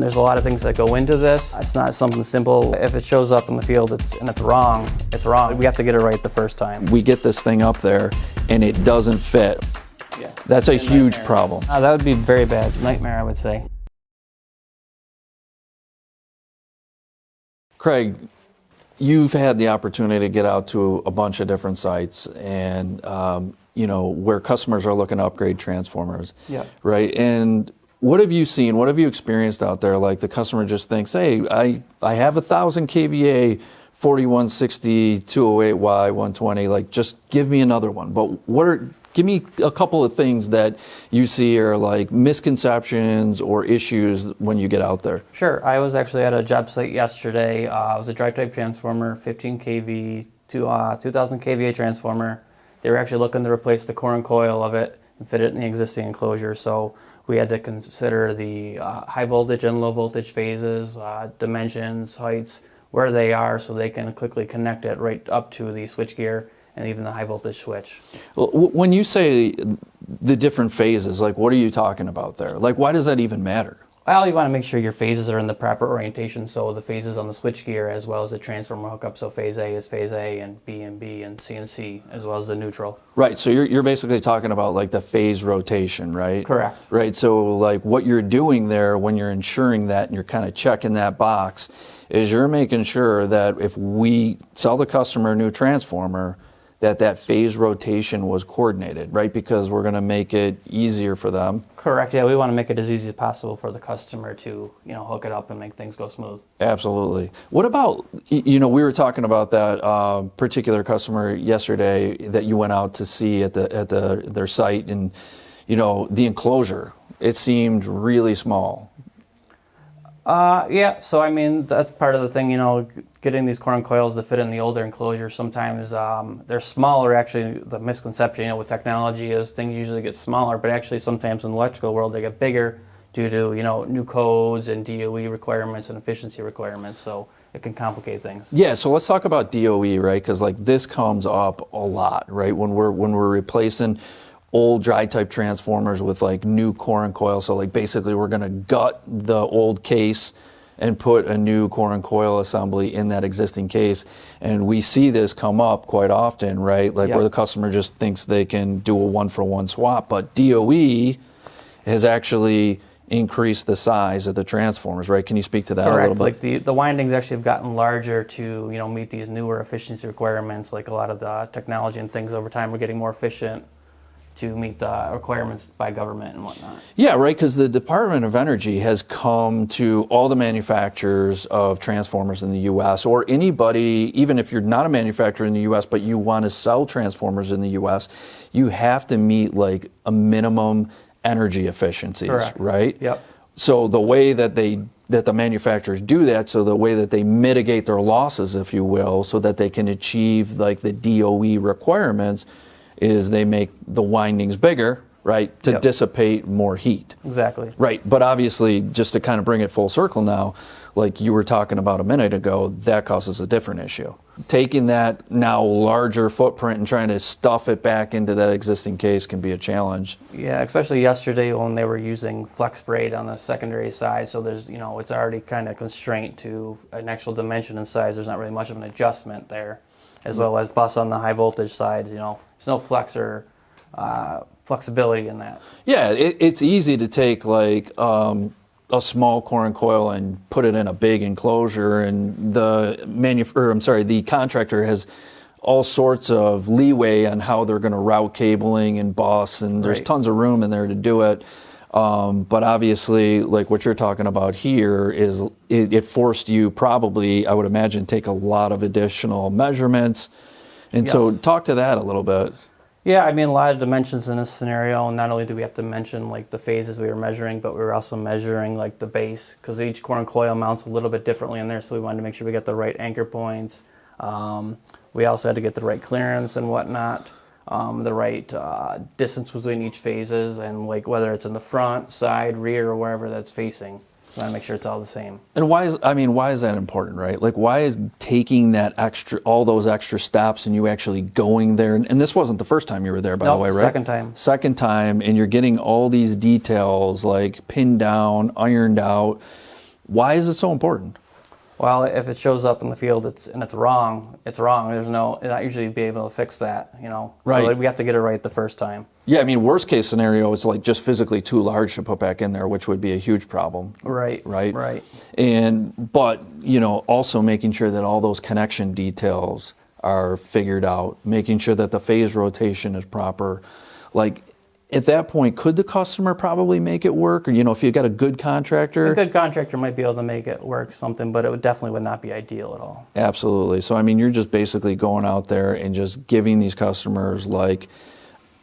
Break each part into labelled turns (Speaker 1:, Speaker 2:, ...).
Speaker 1: There's a lot of things that go into this. It's not something simple. If it shows up in the field and it's wrong, it's wrong. We have to get it right the first time.
Speaker 2: We get this thing up there and it doesn't fit.
Speaker 1: Yeah.
Speaker 2: That's a huge problem.
Speaker 1: That would be very bad. Nightmare, I would say.
Speaker 2: Craig, you've had the opportunity to get out to a bunch of different sites and where customers are looking to upgrade transformers.
Speaker 1: Yeah.
Speaker 2: Right? And what have you seen? What have you experienced out there? Like the customer just thinks, hey, I have 1,000 kVA, 4160, 208Y, 120. Like, just give me another one. But give me a couple of things that you see are like misconceptions or issues when you get out there.
Speaker 1: Sure. I was actually at a job site yesterday. It was a dry type transformer, 15 kV, 2000 kVA transformer. They were actually looking to replace the core and coil of it and fit it in the existing enclosure. So we had to consider the high voltage and low voltage phases, dimensions, heights, where they are, so they can quickly connect it right up to the switchgear and even the high voltage switch.
Speaker 2: Well, when you say the different phases, like what are you talking about there? Like why does that even matter?
Speaker 1: Well, you want to make sure your phases are in the proper orientation, so the phases on the switchgear as well as the transformer hookup, so phase A is phase A and B and C and C, as well as the neutral.
Speaker 2: Right, so you're basically talking about like the phase rotation, right?
Speaker 1: Correct.
Speaker 2: Right, so like what you're doing there when you're ensuring that and you're kind of checking that box is you're making sure that if we sell the customer a new transformer, that phase rotation was coordinated, right? Because we're going to make it easier for them.
Speaker 1: Correct. Yeah, we want to make it as easy as possible for the customer to, hook it up and make things go smooth.
Speaker 2: Absolutely. What about, we were talking about that particular customer yesterday that you went out to see at their site, and the enclosure. It seemed really small.
Speaker 1: Yeah, so I mean, that's part of the thing, getting these core and coils to fit in the older enclosure. Sometimes they're smaller. Actually, the misconception, with technology is things usually get smaller, but actually sometimes in the electrical world they get bigger due to, new codes and DOE requirements and efficiency requirements, so it can complicate things.
Speaker 2: Yeah, so let's talk about DOE, right? Because like this comes up a lot, right? When we're replacing old dry type transformers with like new core and coil. So like basically we're going to gut the old case and put a new core and coil assembly in that existing case. And we see this come up quite often, right? Like where the customer just thinks they can do a one-for-one swap. But DOE has actually increased the size of the transformers, right? Can you speak to that a little bit?
Speaker 1: Like the windings actually have gotten larger to, meet these newer efficiency requirements. Like a lot of the technology and things over time, we're getting more efficient to meet the requirements by government and whatnot.
Speaker 2: Yeah, right, because the Department of Energy has come to all the manufacturers of transformers in the U.S., or anybody, even if you're not a manufacturer in the U.S., but you want to sell transformers in the U.S., you have to meet like a minimum energy efficiencies,
Speaker 1: Correct.
Speaker 2: Right?
Speaker 1: Yep.
Speaker 2: So the way that the manufacturers do that, so the way that they mitigate their losses, if you will, so that they can achieve like the DOE requirements, is they make the windings bigger, right, to dissipate more heat.
Speaker 1: Exactly.
Speaker 2: Right, but obviously, just to kind of bring it full circle now, like you were talking about a minute ago, that causes a different issue. Taking that now larger footprint and trying to stuff it back into that existing case can be a challenge.
Speaker 1: Yeah, especially yesterday when they were using flex braid on the secondary side, so there's, it's already kind of constrained to an actual dimension and size. There's not really much of an adjustment there, as well as bus on the high voltage side, there's no flex or flexibility in that.
Speaker 2: Yeah, it's easy to take like a small core and coil and put it in a big enclosure, and the contractor has all sorts of leeway on how they're going to route cabling and bus, and there's tons of room in there to do it. But obviously, like what you're talking about here is it forced you probably, I would imagine, take a lot of additional measurements. And so talk to that a little bit.
Speaker 1: Yeah, I mean, a lot of dimensions in this scenario. Not only do we have to mention like the phases we were measuring, but we were also measuring like the base, because each core and coil mounts a little bit differently in there, so we wanted to make sure we got the right anchor points. We also had to get the right clearance and whatnot, the right distance between each phases, and like whether it's in the front, side, rear, or wherever that's facing. We want to make sure it's all the same.
Speaker 2: And why is that important, right? Like, why is taking all those extra steps and you actually going there? And this wasn't the first time you were there, by the way, right?
Speaker 1: Second time.
Speaker 2: Second time, and you're getting all these details like pinned down, ironed out. Why is it so important?
Speaker 1: Well, if it shows up in the field it's wrong, it's wrong. There's not usually be able to fix that, you know.
Speaker 2: Right.
Speaker 1: So we have to get it right the first time.
Speaker 2: Yeah, I mean, worst case scenario is like just physically too large to put back in there, which would be a huge problem.
Speaker 1: Right.
Speaker 2: Right.
Speaker 1: Right.
Speaker 2: But you know, also making sure that all those connection details are figured out, making sure that the phase rotation is proper. Like, at that point, could the customer probably make it work? Or, you know, if you got a good contractor?
Speaker 1: A good contractor might be able to make it work something, but it definitely would not be ideal at all.
Speaker 2: Absolutely. So, I mean, you're just basically going out there and just giving these customers like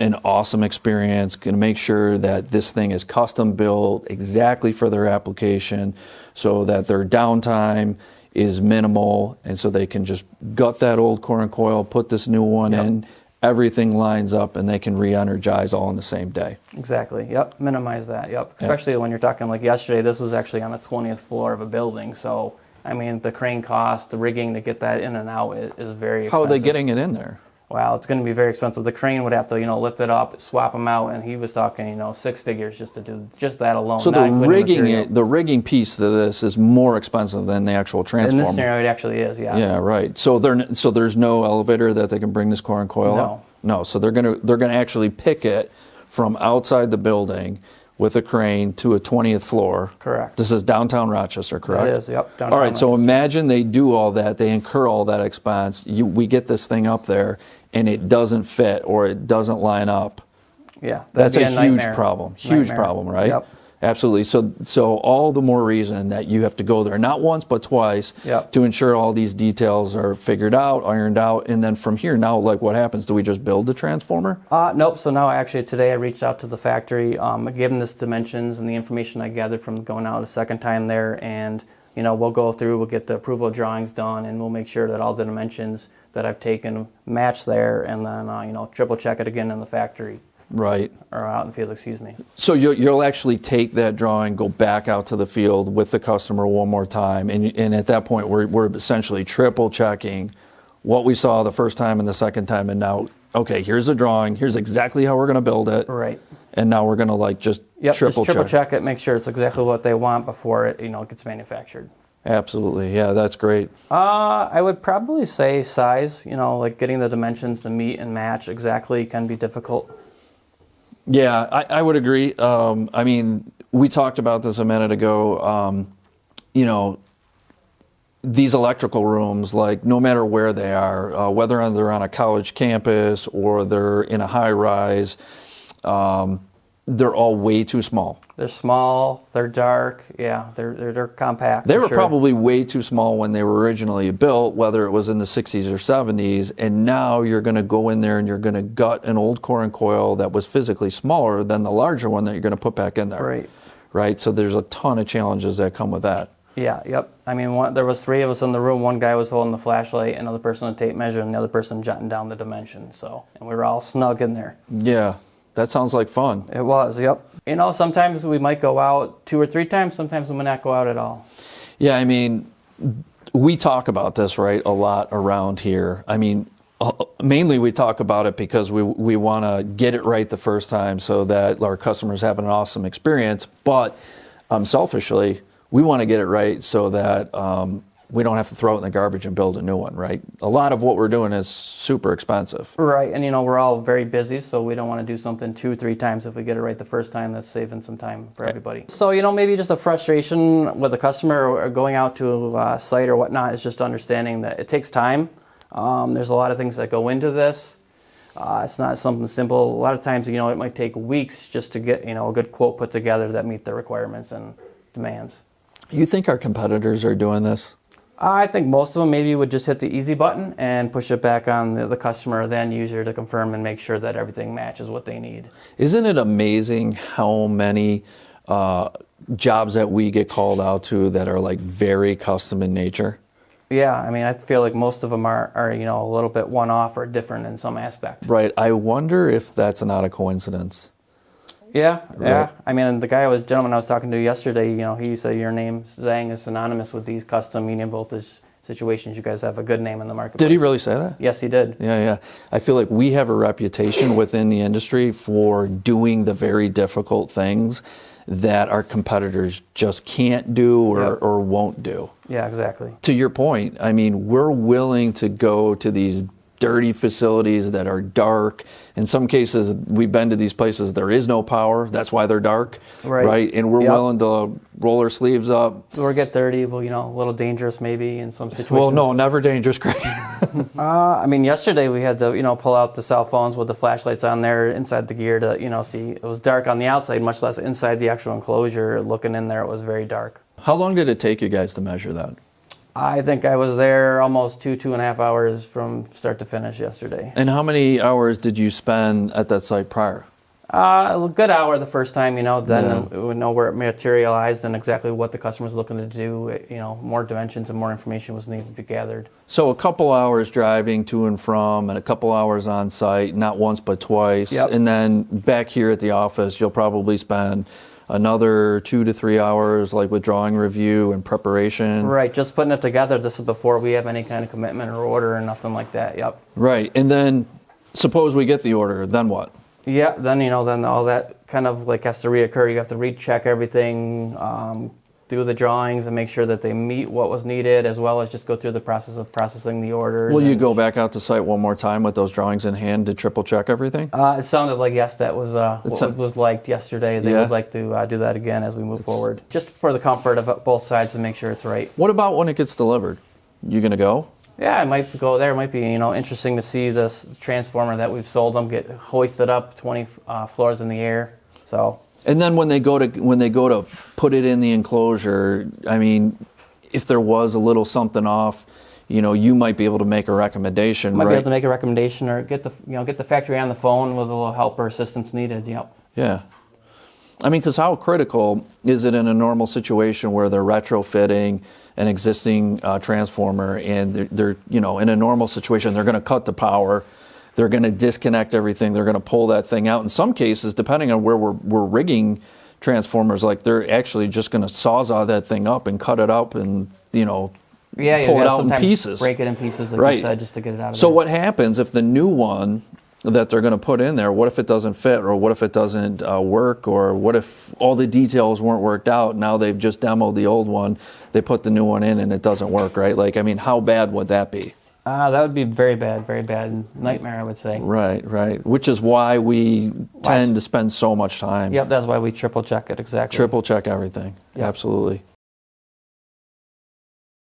Speaker 2: an awesome experience, going to make sure that this thing is custom built exactly for their application so that their downtime is minimal, and so they can just gut that old core and coil, put this new one in, everything lines up, and they can re-energize all in the same day.
Speaker 1: Exactly. Yep. Minimize that. Yep. Especially when you're talking like yesterday, this was actually on the 20th floor of a building. So, I mean, the crane cost, the rigging to get that in and out is very expensive.
Speaker 2: How are they getting it in there?
Speaker 1: Wow, it's going to be very expensive. The crane would have to, you know, lift it up, swap them out, and he was talking, you know, 6 figures just to do just that alone.
Speaker 2: So the rigging piece to this is more expensive than the actual transformer.
Speaker 1: In this scenario, it actually is, yes.
Speaker 2: Yeah, right. So there's no elevator that they can bring this core and coil up? No. So they're gonna actually pick it from outside the building with a crane to a 20th floor.
Speaker 1: Correct.
Speaker 2: This is downtown Rochester, correct?
Speaker 1: It is, yep.
Speaker 2: All right, so imagine they do all that, they incur all that expense, we get this thing up there, and it doesn't fit or it doesn't line up.
Speaker 1: Yeah,
Speaker 2: That's a huge
Speaker 1: nightmare.
Speaker 2: problem. Huge problem, right?
Speaker 1: Yep.
Speaker 2: Absolutely. So all the more reason that you have to go there, not once but twice, to ensure all these details are figured out, ironed out, and then from here now, like what happens? Do we just build the transformer?
Speaker 1: Nope. So now actually today I reached out to the factory, I gave them this dimensions and the information I gathered from going out a second time there, and you know, we'll go through, we'll get the approval drawings done, and we'll make sure that all the dimensions that I've taken match there, and then you know, triple check it again in the factory.
Speaker 2: Right.
Speaker 1: Or out in the field, excuse me.
Speaker 2: So you'll actually take that drawing, go back out to the field with the customer one more time, and at that point we're essentially triple checking what we saw the first time and the second time, and now, okay, here's the drawing, here's exactly how we're going to build it.
Speaker 1: Right.
Speaker 2: And now we're going to like just triple
Speaker 1: check it, make sure it's exactly what they want before it, you know, gets manufactured.
Speaker 2: Absolutely. Yeah, that's great.
Speaker 1: I would probably say size, you know, like getting the dimensions to meet and match exactly can be difficult.
Speaker 2: Yeah, I would agree. I mean, we talked about this a minute ago. You know, these electrical rooms, like no matter where they are, whether they're on a college campus or they're in a high rise, they're all way too small.
Speaker 1: They're small, they're dark, yeah, they're compact.
Speaker 2: They were probably way too small when they were originally built, whether it was in the 60s or 70s, and now you're going to go in there and you're going to gut an old core and coil that was physically smaller than the larger one that you're going to put back in there.
Speaker 1: Right.
Speaker 2: Right, so there's a ton of challenges that come with that.
Speaker 1: Yeah, yep. I mean, there was 3 of us in the room. One guy was holding the flashlight, another person a tape measure, and the other person jotting down the dimensions. So, and we were all snug in there.
Speaker 2: Yeah, that sounds like fun.
Speaker 1: It was, yep. You know, sometimes we might go out 2 or 3 times. Sometimes we might not go out at all.
Speaker 2: Yeah, I mean, we talk about this, right, a lot around here. I mean, mainly we talk about it because we want to get it right the first time so that our customers have an awesome experience. But selfishly, we want to get it right so that we don't have to throw it in the garbage and build a new one, right? A lot of what we're doing is super expensive.
Speaker 1: Right, and you know, we're all very busy, so we don't want to do something 2, 3 times. If we get it right the first time, that's saving some time for everybody. So, you know, maybe just a frustration with a customer or going out to a site or whatnot is just understanding that it takes time. There's a lot of things that go into this. It's not something simple. A lot of times, you know, it might take weeks just to get, you know, a good quote put together that meet the requirements and demands.
Speaker 2: You think our competitors are doing this?
Speaker 1: I think most of them maybe would just hit the easy button and push it back on the customer or the end user to confirm and make sure that everything matches what they need.
Speaker 2: Isn't it amazing how many jobs that we get called out to that are like very custom in nature?
Speaker 1: Yeah, I mean, I feel like most of them are you know, a little bit one-off or different in some aspect.
Speaker 2: Right. I wonder if that's not a coincidence.
Speaker 1: Yeah, yeah.
Speaker 2: Right.
Speaker 1: I mean, the gentleman I was talking to yesterday, you know, he said your name, Zhang, is synonymous with these custom medium voltage situations, you guys have a good name in the marketplace.
Speaker 2: Did he really say that?
Speaker 1: Yes, he did.
Speaker 2: Yeah, yeah. I feel like we have a reputation within the industry for doing the very difficult things that our competitors just can't do or won't do.
Speaker 1: Yeah, exactly.
Speaker 2: To your point, I mean, we're willing to go to these dirty facilities that are dark. In some cases, we've been to these places, there is no power. That's why they're dark, right? And we're willing to roll our sleeves up.
Speaker 1: Or get dirty, well, a little dangerous maybe in some situations.
Speaker 2: Well, no, never dangerous, Craig.
Speaker 1: I mean, yesterday we had to, pull out the cell phones with the flashlights on there inside the gear to, see. It was dark on the outside, much less inside the actual enclosure. Looking in there, it was very dark.
Speaker 2: How long did it take you guys to measure that?
Speaker 1: I think I was there almost 2.5 hours from start to finish yesterday.
Speaker 2: And how many hours did you spend at that site prior?
Speaker 1: A good hour the first time, then we know where it materialized and exactly what the customer's looking to do. More dimensions and more information was needed to be gathered.
Speaker 2: So a couple hours driving to and from and a couple hours on site, not once but twice.
Speaker 1: Yep.
Speaker 2: And then back here at the office, you'll probably spend another 2 to 3 hours like with drawing review and preparation.
Speaker 1: Right, just putting it together. This is before we have any kind of commitment or order or nothing like that. Yep.
Speaker 2: Right, and then suppose we get the order, then what?
Speaker 1: Yeah, then then all that kind of has to reoccur. You have to recheck everything, do the drawings and make sure that they meet what was needed, as well as just go through the process of processing the orders.
Speaker 2: Will you go back out to site one more time with those drawings in hand to triple check everything?
Speaker 1: It sounded like, yes, that was what was liked yesterday. They would like to do that again as we move forward, just for the comfort of both sides to make sure it's right.
Speaker 2: What about when it gets delivered? You gonna go?
Speaker 1: Yeah, I might go there. It might be interesting to see this transformer that we've sold them get hoisted up 20 floors in the air. So.
Speaker 2: And then when they go to put it in the enclosure, I mean, if there was a little something off, you might be able to make a recommendation.
Speaker 1: Might be able to make a recommendation or get the factory on the phone with a little help or assistance needed. Yep.
Speaker 2: Yeah. I mean, because how critical is it in a normal situation where they're retrofitting an existing transformer and they're in a normal situation, they're going to cut the power. They're going to disconnect everything. They're going to pull that thing out. In some cases, depending on where we're rigging transformers, they're actually just going to sawzall that thing up and cut it up and pull it out in pieces.
Speaker 1: Break it in pieces, like you said, just to get it out of there.
Speaker 2: So what happens if the new one that they're going to put in there, what if it doesn't fit, or what if it doesn't work, or what if all the details weren't worked out? Now they've just demoed the old one, they put the new one in and it doesn't work, right? How bad would that be?
Speaker 1: That would be very bad nightmare, I would say.
Speaker 2: Right. Which is why we tend to spend so much time.
Speaker 1: Yep, that's why we triple check it, exactly.
Speaker 2: Triple check everything,
Speaker 1: Yep.
Speaker 2: Absolutely.